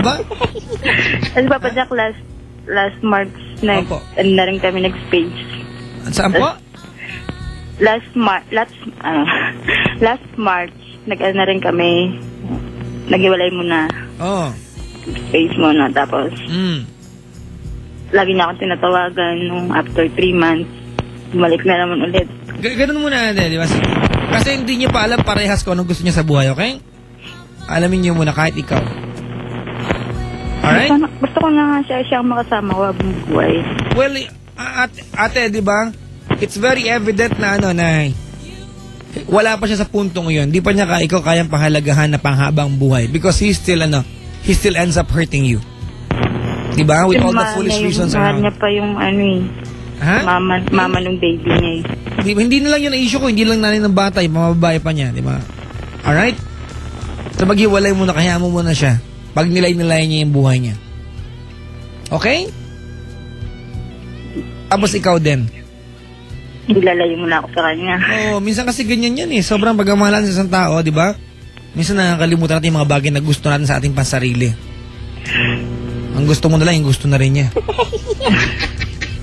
ba? Kasi Papa Jack, last March na rin kami nag-space. Saan po? Last March, na rin kami, nag-iwalay muna. Space muna, tapos, lagi niya akong tinatawagan nung after 3 months, bumalik na naman ulit. Ganun muna, di ba? Kasi hindi niyo pa alam parehas kung anong gusto niya sa buhay, okay? Alamin niyo muna kahit ikaw. Alright? Gusto ko na nga siyang makasama ko habang buhay. Well, ate, di ba? It's very evident na wala pa siya sa puntong yun. Di pa niya ikaw kayang pahalagahan na panghabang buhay because he still ends up hurting you. Di ba? With all the foolish reasons around. Mahal niya pa yung mama ng baby niya eh. Hindi na lang yun ang issue ko. Hindi lang nanay ng bata. Yung mamababae pa niya. Di ba? Alright? So maghiwalay muna. Kaya mo muna siya. Pag nilay-nilay niya yung buhay niya. Okay? Tapos ikaw din. Ilalayo muna ako sa kanya. Minsan kasi ganyan yan eh. Sobrang pagmamahalan sa isang tao, di ba? Minsan nakakalimutan natin yung mga bagay na gusto natin sa ating pansarili. Ang gusto mo na lang, yung gusto na rin niya.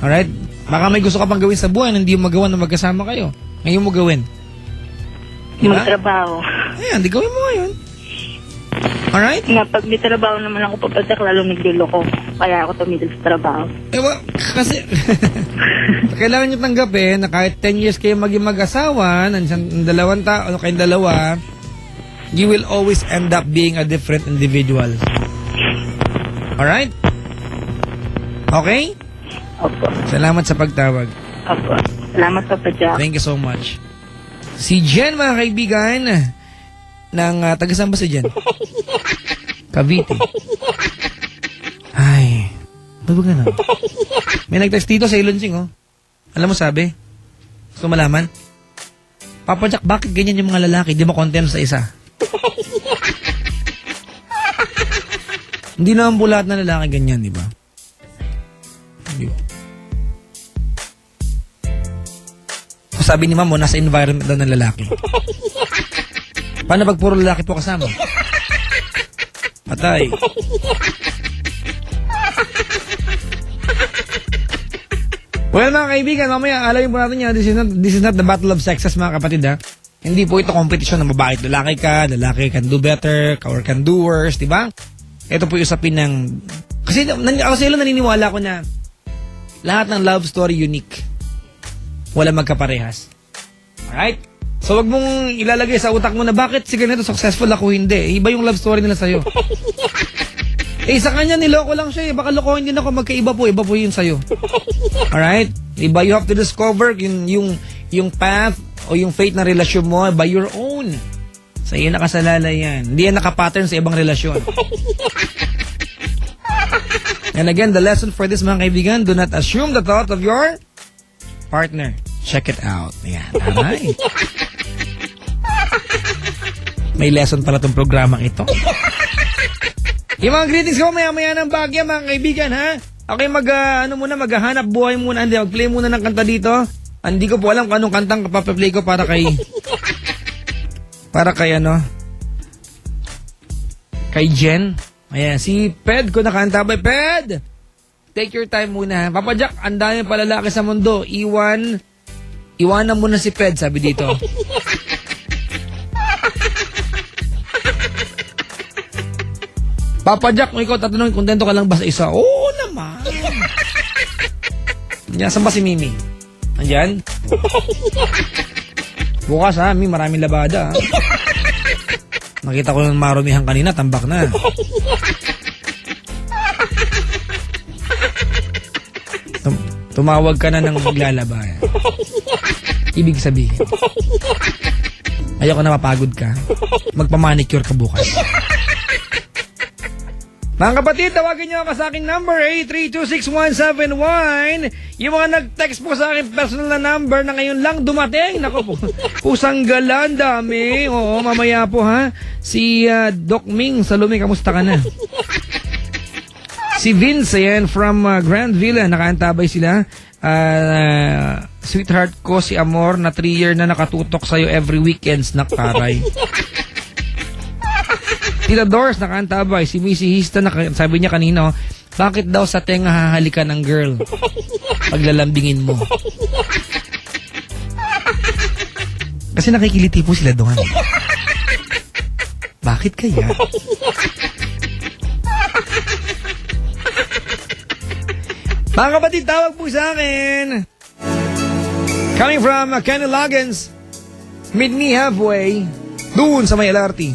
Alright? Baka may gusto ka pang gawin sa buhay na hindi mo magawa na magkasama kayo. Ngayon mo gawin. Diba? Magtrabaho. Ayan, di gawin mo ngayon. Alright? Nga, pag may trabaho naman ako papatak, lalo nagluloko. Kaya ako tumigil sa trabaho. Kasi, kailangan nyo tanggapin na kahit 10 years kayo maging mag-asawa, ng dalawang tao, kayong dalawa, you will always end up being a different individual. Alright? Okay? Opo. Salamat sa pagtawag. Opo. Salamat Papa Jack. Thank you so much. Si Jen, mga kaibigan, ng taga-saan ba si Jen? Cavite. Ay, ba't ba ganun? May nag-text dito sa Ilonsing, oh. Alam mo sabi? Gusto malaman? Papa Jack, bakit ganyan yung mga lalaki? Di mo content sa isa? Hindi naman po lahat ng lalaki ganyan, di ba? Hindi ba? Sabi ni Mamo, nasa environment daw ng lalaki. Paano pag puro lalaki po kasama? Patay. Well, mga kaibigan, mamaya alamin po natin yan. This is not the battle of sexes, mga kapatid, ha? Hindi po ito competition ng babae. Lalaki can do better, or can do worse, di ba? Ito po yung usapin ng... Kasi naniniwala ko na lahat ng love story unique. Wala magkaparehas. Alright? So wag mong ilalagay sa utak mo na bakit si ganito successful ako hindi. Iba yung love story nila sa'yo. Sa kanya niloko lang siya eh. Baka lokohin din ako. Magkaiba po. Iba po yun sa'yo. Alright? Iba, you have to discover yung path o yung fate na relasyon mo by your own. Sa iyo nakasalalay yan. Hindi yan nakapattern sa ibang relasyon. And again, the lesson for this, mga kaibigan, do not assume the thought of your partner. Check it out. Ayan. Ay. May lesson pala tong programang ito. Yung mga greetings ko, maya-maya ng bagya, mga kaibigan, ha? Okay, maghahanap buhay muna. Hindi, mag-play muna ng kanta dito. Hindi ko po alam kung anong kantang kapaplay ko para kay Jen. Ayan, si Ped ko nakanta. By Ped! Take your time muna. Papa Jack, ang dami palalaki sa mundo. Iwanan mo na si Ped, sabi dito. Papa Jack, kung ikaw tatanungin, kontento ka lang ba sa isa? Oo naman. Yan, saan ba si Mimi? Andyan? Bukas ha, Mimi, maraming labada ha. Nakita ko ng marumihan kanina, tambak na. Tumawag ka na ng maglalaba. Ibig sabihin, ayoko na mapagod ka. Magpamanicure ka bukas. Mga kapatid, tawagin nyo ako sa aking number 8326171. Yung mga nag-text po sa aking personal na number na ngayon lang dumating. Naku po, pusang galan, dami. Oo, mamaya po ha. Si Doc Ming Salome, kamusta ka na? Si Vince, yan, from Grand Villa, nakaantabay sila. Sweetheart ko, si Amor, na 3 year na nakatutok sa'yo every weekends, nakaray. Tita Doris, nakaantabay. Si Missy Hista, sabi niya kanina, bakit daw sa tenga hahalikan ng girl? Paglalambingin mo. Kasi nakikiliti po sila doon. Bakit kaya? Mga kapatid, tawag po sa akin. Coming from Kenny Loggins, meet me halfway, doon sa may LRT.